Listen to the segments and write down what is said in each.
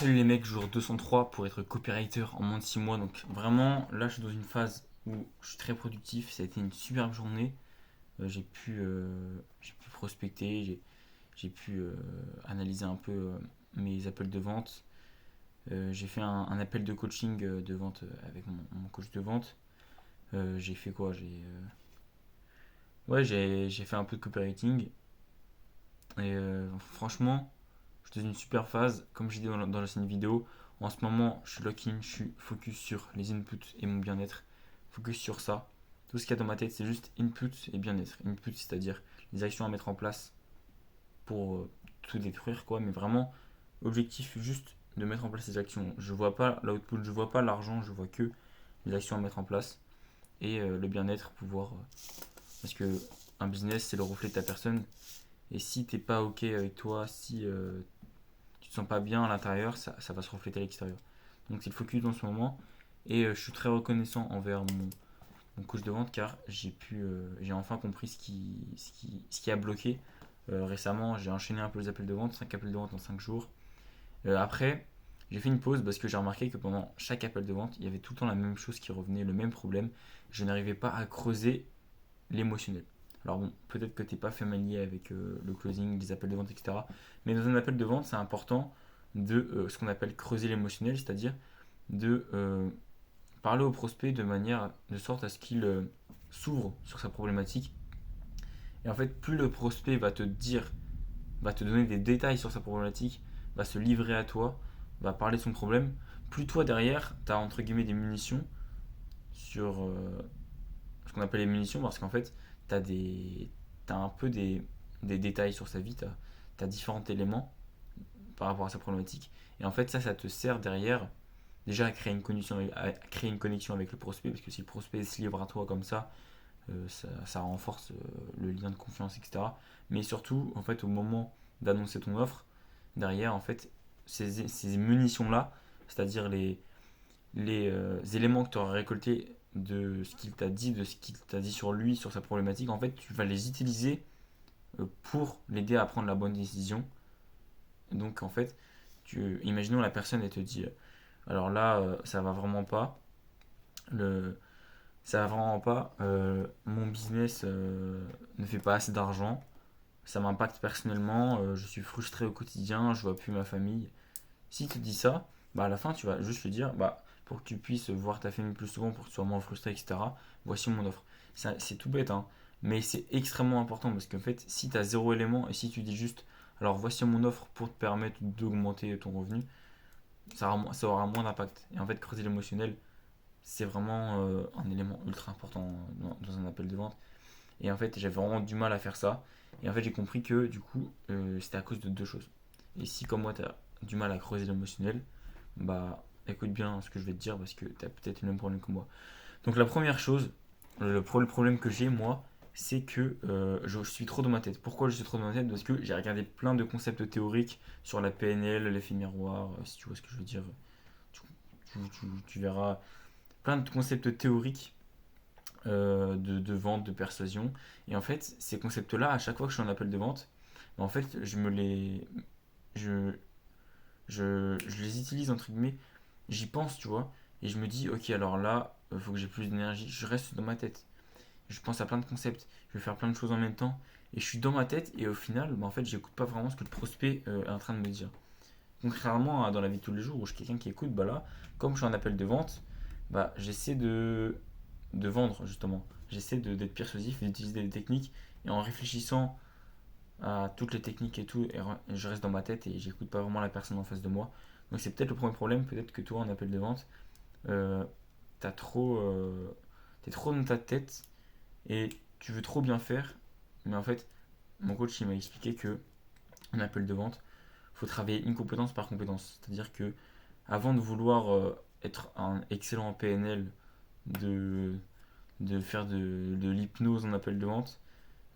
Salut les mecs, jour 203 pour être copywriter en moins de 6 mois. Donc vraiment, là je suis dans une phase où je suis très productif. Ça a été une superbe journée. J'ai pu prospecter, j'ai pu analyser un peu mes appels de vente. J'ai fait un appel de coaching de vente avec mon coach de vente. J'ai fait quoi? J'ai fait un peu de copywriting. Et franchement, je suis dans une super phase. Comme j'ai dit dans l'ancienne vidéo, en ce moment, je suis lock-in, je suis focus sur les inputs et mon bien-être. Focus sur ça. Tout ce qu'il y a dans ma tête, c'est juste input et bien-être. Input, c'est-à-dire les actions à mettre en place pour tout détruire, quoi. Mais vraiment, objectif juste de mettre en place ces actions. Je vois pas l'output, je vois pas l'argent, je vois que les actions à mettre en place. Et le bien-être, parce que un business, c'est le reflet de ta personne. Et si t'es pas ok avec toi, si tu te sens pas bien à l'intérieur, ça va se refléter à l'extérieur. Donc c'est le focus dans ce moment. Et je suis très reconnaissant envers mon coach de vente car j'ai enfin compris ce qui a bloqué. Récemment, j'ai enchaîné un peu les appels de vente, 5 appels de vente en 5 jours. Après, j'ai fait une pause parce que j'ai remarqué que pendant chaque appel de vente, il y avait tout le temps la même chose qui revenait, le même problème. Je n'arrivais pas à creuser l'émotionnel. Alors bon, peut-être que tu n'es pas familier avec le closing, les appels de vente, etc. Mais dans un appel de vente, c'est important de ce qu'on appelle creuser l'émotionnel, c'est-à-dire de parler au prospect de manière de sorte à ce qu'il s'ouvre sur sa problématique. Et en fait, plus le prospect va te donner des détails sur sa problématique, va se livrer à toi, va parler de son problème, plus toi derrière, tu as entre guillemets des munitions sur ce qu'on appelle les munitions parce qu'en fait, t'as un peu des détails sur sa vie, t'as différents éléments par rapport à sa problématique. Et en fait, ça te sert derrière déjà à créer une connexion avec le prospect parce que si le prospect se livre à toi comme ça renforce le lien de confiance, etc. Mais surtout, en fait, au moment d'annoncer ton offre, derrière, en fait, ces munitions-là, c'est-à-dire les éléments que tu auras récoltés de ce qu'il t'a dit, de ce qu'il t'a dit sur lui, sur sa problématique, en fait, tu vas les utiliser pour l'aider à prendre la bonne décision. Donc, en fait, imaginons la personne, elle te dit, alors là, ça va vraiment pas, le, ça va vraiment pas, mon business ne fait pas assez d'argent, ça m'impacte personnellement, je suis frustré au quotidien, je vois plus ma famille. Si tu te dis ça, bah à la fin, tu vas juste lui dire, bah, pour que tu puisses voir ta famille plus souvent, pour que tu sois moins frustré, etc., voici mon offre. C'est tout bête, hein, mais c'est extrêmement important parce qu'en fait, si tu as zéro élément et si tu dis juste, alors voici mon offre pour te permettre d'augmenter ton revenu, ça aura moins d'impact. Et en fait, creuser l'émotionnel, c'est vraiment un élément ultra important dans un appel de vente. Et en fait, j'avais vraiment du mal à faire ça. Et en fait, j'ai compris que du coup, c'était à cause de deux choses. Et si, comme moi, tu as du mal à creuser l'émotionnel, bah écoute bien ce que je vais te dire parce que tu as peut-être le même problème que moi. Donc, la première chose, le problème que j'ai, moi, c'est que je suis trop dans ma tête. Pourquoi je suis trop dans ma tête? Parce que j'ai regardé plein de concepts théoriques sur la PNL, l'effet miroir, si tu vois ce que je veux dire, tu, tu verras plein de concepts théoriques de vente, de persuasion. Et en fait, ces concepts-là, à chaque fois que je suis en appel de vente, en fait, je, je les utilise entre guillemets, j'y pense, tu vois, et je me dis, ok, alors là, il faut que j'ai plus d'énergie. Je reste dans ma tête. Je pense à plein de concepts, je vais faire plein de choses en même temps, et je suis dans ma tête, et au final, bah, en fait, j'écoute pas vraiment ce que le prospect est en train de me dire. Contrairement à dans la vie de tous les jours où je suis quelqu'un qui écoute, bah là, comme je suis en appel de vente, bah j'essaie de vendre justement. J'essaie d'être persuasif et d'utiliser des techniques et en réfléchissant à toutes les techniques et tout, et je reste dans ma tête et j'écoute pas vraiment la personne en face de moi. Donc c'est peut-être le premier problème, peut-être que toi en appel de vente, euh, t'as trop, t'es trop dans ta tête et tu veux trop bien faire, mais en fait mon coach il m'a expliqué que en appel de vente, faut travailler une compétence par compétence. C'est-à-dire que avant de vouloir être un excellent PNL, de, de faire de l'hypnose en appel de vente,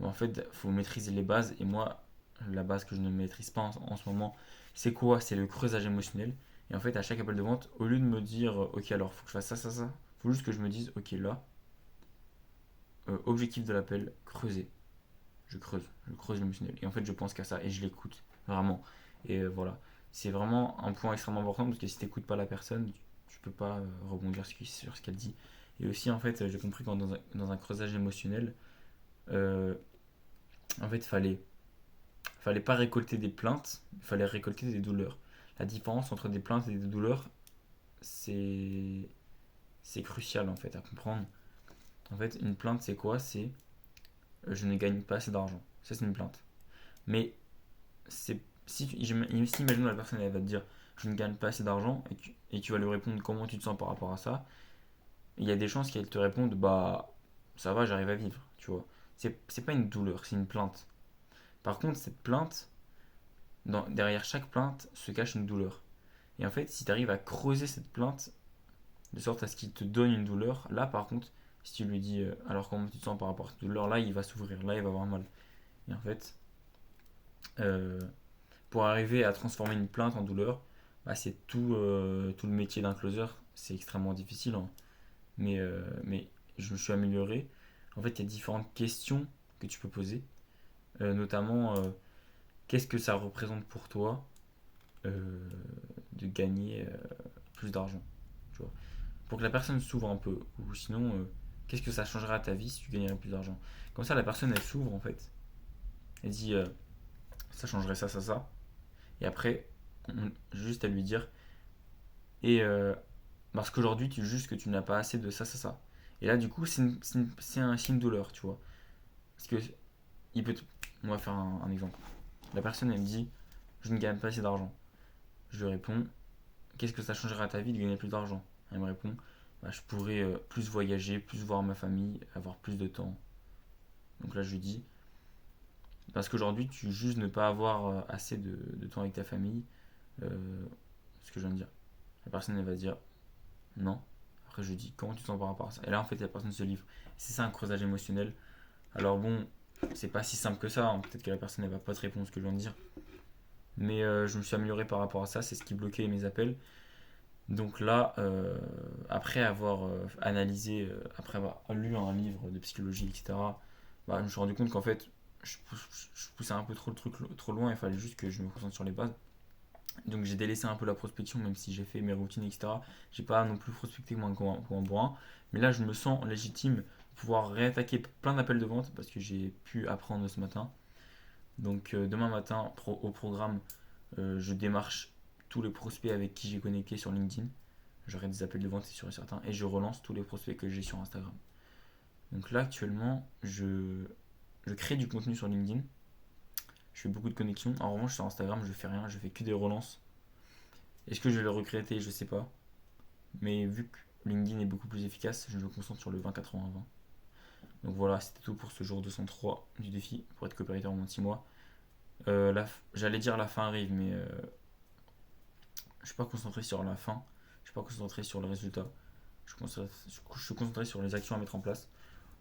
en fait, il faut maîtriser les bases. Et moi, la base que je ne maîtrise pas en ce moment, c'est quoi? C'est le creusage émotionnel. Et en fait, à chaque appel de vente, au lieu de me dire, ok, alors faut que je fasse ça, ça, ça, faut juste que je me dise, ok, là, objectif de l'appel, creuser. Je creuse l'émotionnel. Et en fait, je pense qu'à ça et je l'écoute, vraiment. Et voilà. c'est vraiment un point extrêmement important parce que si tu n'écoutes pas la personne, tu peux pas rebondir sur ce qu'elle dit. Et aussi, en fait, j'ai compris que dans un creusage émotionnel, euh, en fait, fallait pas récolter des plaintes, il fallait récolter des douleurs. La différence entre des plaintes et des douleurs, c'est c'est crucial en fait à comprendre. En fait, une plainte, c'est quoi? C'est je ne gagne pas assez d'argent. Ça, c'est une plainte. Mais c'est si imaginons la personne elle va te dire je ne gagne pas assez d'argent et tu vas lui répondre comment tu te sens par rapport à ça, il y a des chances qu'elle te réponde bah ça va, j'arrive à vivre, tu vois. C'est pas une douleur, c'est une plainte. Par contre, cette plainte, derrière chaque plainte se cache une douleur. Et en fait, si tu arrives à creuser cette plainte de sorte à ce qu'il te donne une douleur, là par contre, si tu lui dis alors comment tu te sens par rapport à cette douleur, là il va s'ouvrir, là il va avoir mal. Et en fait, euh, pour arriver à transformer une plainte en douleur, bah, c'est tout le métier d'un closer. C'est extrêmement difficile, hein. Mais je me suis amélioré. En fait, il y a différentes questions que tu peux poser, notamment qu'est-ce que ça représente pour toi euh, de gagner plus d'argent, tu vois. Pour que la personne s'ouvre un peu, ou sinon, qu'est-ce que ça changerait à ta vie si tu gagnerais plus d'argent. Comme ça, la personne, elle s'ouvre en fait. Elle dit, ça changerait ça, ça, ça. Et après, juste à lui dire, et parce qu'aujourd'hui, tu juges que tu n'as pas assez de ça, ça, ça. Et là, du coup, c'est un signe de douleur, tu vois. Parce que, il peut. On va faire un exemple. La personne, elle me dit, je ne gagne pas assez d'argent. Je lui réponds, qu'est-ce que ça changerait à ta vie de gagner plus d'argent? Elle me répond, bah, je pourrais plus voyager, plus voir ma famille, avoir plus de temps. Donc là, je lui dis, parce qu'aujourd'hui, tu juges ne pas avoir assez de temps avec ta famille, ce que je viens de dire. La personne, elle va dire non. Après, je lui dis comment tu te sens par rapport à ça. Et là, en fait, la personne se livre. C'est ça un creusage émotionnel. Alors bon, c'est pas si simple que ça, hein. Peut-être que la personne, elle va pas te répondre ce que je viens de dire. Mais je me suis amélioré par rapport à ça. C'est ce qui bloquait mes appels. Donc là, après avoir analysé, après avoir lu un livre de psychologie, etc., bah, je me suis rendu compte qu'en fait, je poussais un peu trop le truc trop loin. Il fallait juste que je me concentre sur les bases. Donc j'ai délaissé un peu la prospection, même si j'ai fait mes routines, etc. J'ai pas non plus prospecté comme un bourrin. Mais là, je me sens légitime de pouvoir réattaquer plein d'appels de vente parce que j'ai pu apprendre ce matin. Donc demain matin, au programme, je démarche tous les prospects avec qui j'ai connecté sur LinkedIn. J'aurai des appels de vente, c'est sûr et certain. Et je relance tous les prospects que j'ai sur Instagram. Donc là, actuellement, je crée du contenu sur LinkedIn. Je fais beaucoup de connexions. En revanche, sur Instagram, je fais rien. Je fais que des relances. Est-ce que je vais le recréer? Je sais pas. Mais vu que LinkedIn est beaucoup plus efficace, je me concentre sur le 20-80-20. Donc voilà, c'était tout pour ce jour 203 du défi pour être coopérateur en moins de 6 mois. J'allais dire la fin arrive, mais je suis pas concentré sur la fin. Je suis pas concentré sur le résultat. Je suis concentré sur les actions à mettre en place.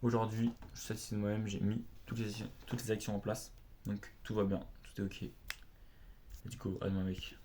Aujourd'hui, je suis satisfait de moi-même, j'ai mis toutes les actions en place. Donc tout va bien, tout est ok. Et du coup, à demain mec.